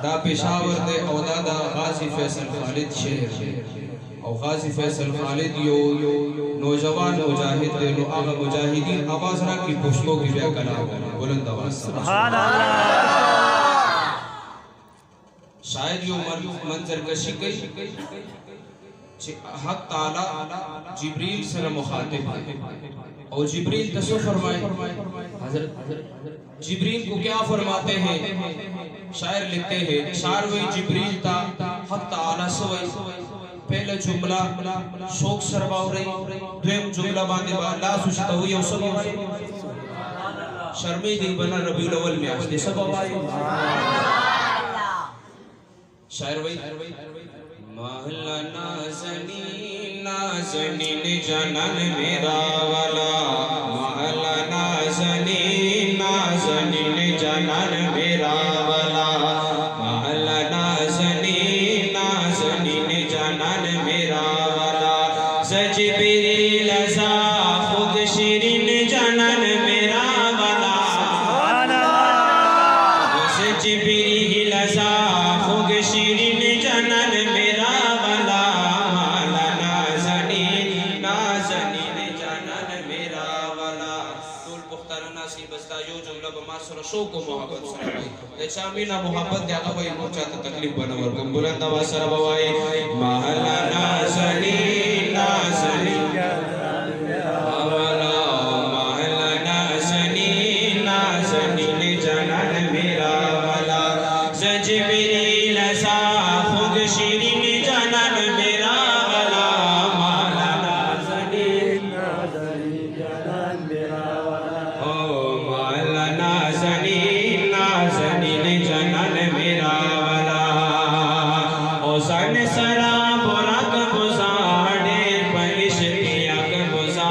دا پشاور دے او دا غازی فیصل خالد شہر او غازی فیصل خالد یو نوجوان مجاہد دے نو آغا مجاہدین آواز را کی پشتوں کی بیا کلام بلند آواز سبحان اللہ شاید یو منظر کشی کئی حق تعالی جبریل سر مخاطب ہے اور جبریل تسو فرمائے حضرت جبریل کو کیا فرماتے ہیں شاعر لکھتے ہیں شاعر وہی جبریل تا حق تعالی سوئی پہلے جملہ شوق سرباو رہی دویم جملہ باندے با اللہ سوچتا ہوئی او سب آئی شرمی دی بنا ربی الاول میں آج دے سب آئی شاعر وہی محلہ نازنین نازنین جنن میرا والا محلہ نازنین نازنین جنن میرا والا محلہ نازنین نازنین جنن میرا والا سجبریل ازا خود شیرین جنن میرا والا سجبریل ازا خود شیرین جنن میرا والا محلہ نازنین نازنین جنن میرا والا طول پختر ناسی بستا یو جملہ بما سر شوق و محبت سنوائی دے چامینا محبت دے آگا بھائی موچاتا تکلیف بنور کم بلند آواز سر بوائی محلہ نازنین نازنین جنن میرا والا محلہ نازنین نازنین جنن میرا والا سجبریل ازا خود شیرین جنن میرا والا محلہ نازنین نازنین جنن میرا والا محلہ نازنین نازنین جنن میرا والا او سن سرا برک بزاڑے پنش کیاک بزا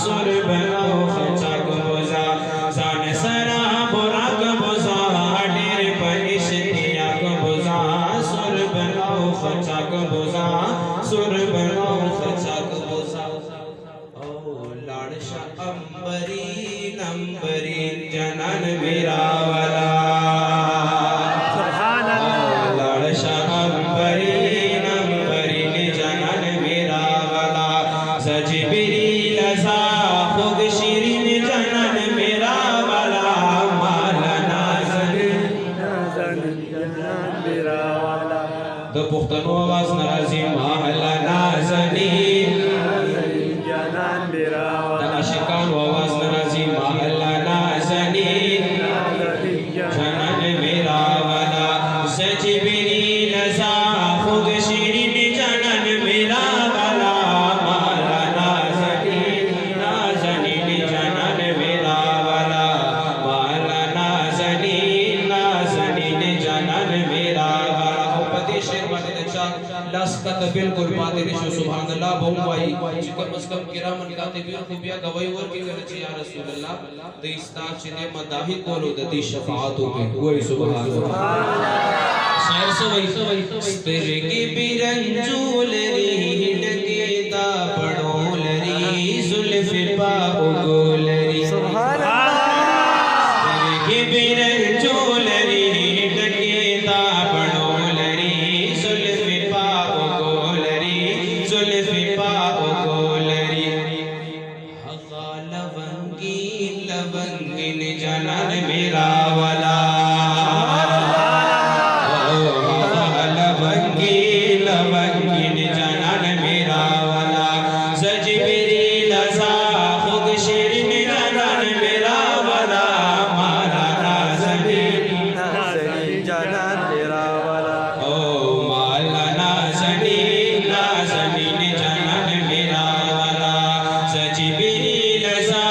سر بلو خچک بزا سن سرا برک بزاڑے پنش کیاک بزا سر بلو خچک بزا سر بلو خچک بزا او لاڑشا امبرین امبرین جنن میرا والا سبحان اللہ لاڑشا امبرین امبرین جنن میرا والا سجبریل ازا خود شیرین جنن میرا والا محلہ نازنین نازنین جنن میرا والا دو پختنو آواز نرازی محلہ نازنین نازنین جنن میرا دا والا عاشقان و آواز نرازی محلہ نازنین نازنین جنن میرا والا سجبریل ازا خود شیرین جنن میرا والا محلہ نازنین نازنین جنن میرا والا محلہ نازنین نازنین جنن میرا والا او پتی شیر باندے دچا لسکت بالکل باتے نشو سبحان اللہ بہم وائی چکم از کم کرامن کاتبین خوبیا گواہی ورکی کرچی یا رسول اللہ دی استاد چنے مداہی کولو دی شفاعتوں پہ وہی سبحان اللہ شاعر سوئی سترگی برنجول ری ڈگی دا پڑول ری زلف پاؤ گول ری سترگی برنجول ری ڈگی دا پڑول ری زلف پاؤ گول ری زلف پاؤ گول ری حقا لونگین لونگین جنن میرا والا لونگین لونگین جنن میرا والا سجبریل ازا خود شیرین جنن میرا والا محلہ نازنین نازنین جنن میرا والا محلہ نازنین نازنین جنن میرا والا سجبریل ازا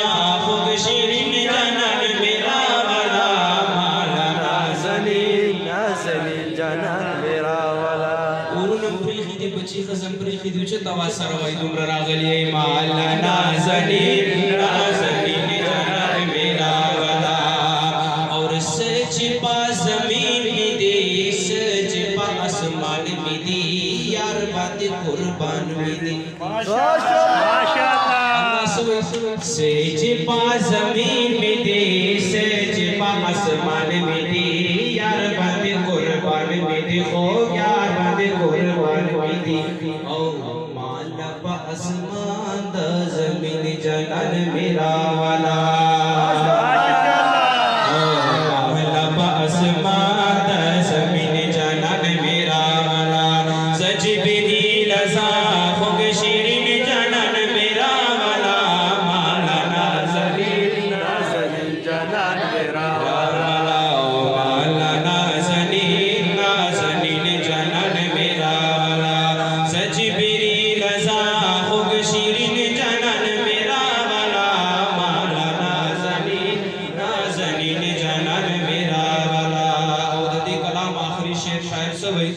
خود شیرین جنن میرا والا محلہ نازنین نازنین جنن میرا والا اورونم پریخی دی بچی خزم پریخی دی چه دوا سروائی دمر راغلی محلہ نازنین نازنین جنن میرا والا اور سچ پا زمین میں دی سچ پا اسمان میں دی یار بات قربان میں دی ماشاء اللہ سچ پا زمین میں دی سچ پا اسمان میں دی یار بات قربان میں دیکھو کیا بند قربان کی تھی او مالا پا اسمان دا زمین جنان میرا والا مالا پا اسمان دا زمین جنان میرا والا سچ بھی لزا خوگ شیرین جنان میرا والا مالا نازنین جنان میرا والا مالا نازنین نازنین جنان میرا والا سچ بھی لزا خوگ شیرین جنان میرا والا مالا نازنین نازنین جنان میرا والا او ددی کلام آخری شعر شاعر سوئی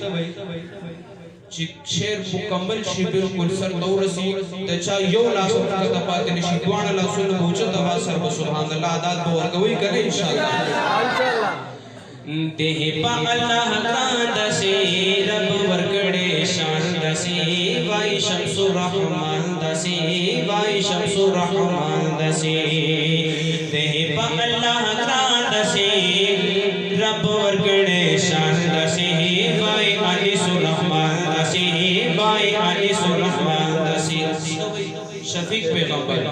شعر مکمل شی بالکل سر دورسی دچا یو لاس ورکا تپاتی نشی دوان لاسون بوچت دوا سر بسبحان اللہ عداد بورگوی کرے انشاءاللہ دیہ پا اللہ کاندہ سے رب ورکڑے شان دسی وائی شمس الرحمن دسی وائی شمس الرحمن دسی دیہ پا اللہ کاندہ سے رب ورکڑے شان دسی وائی انیس الرحمن دسی وائی انیس الرحمن دسی شفیق پیغمبر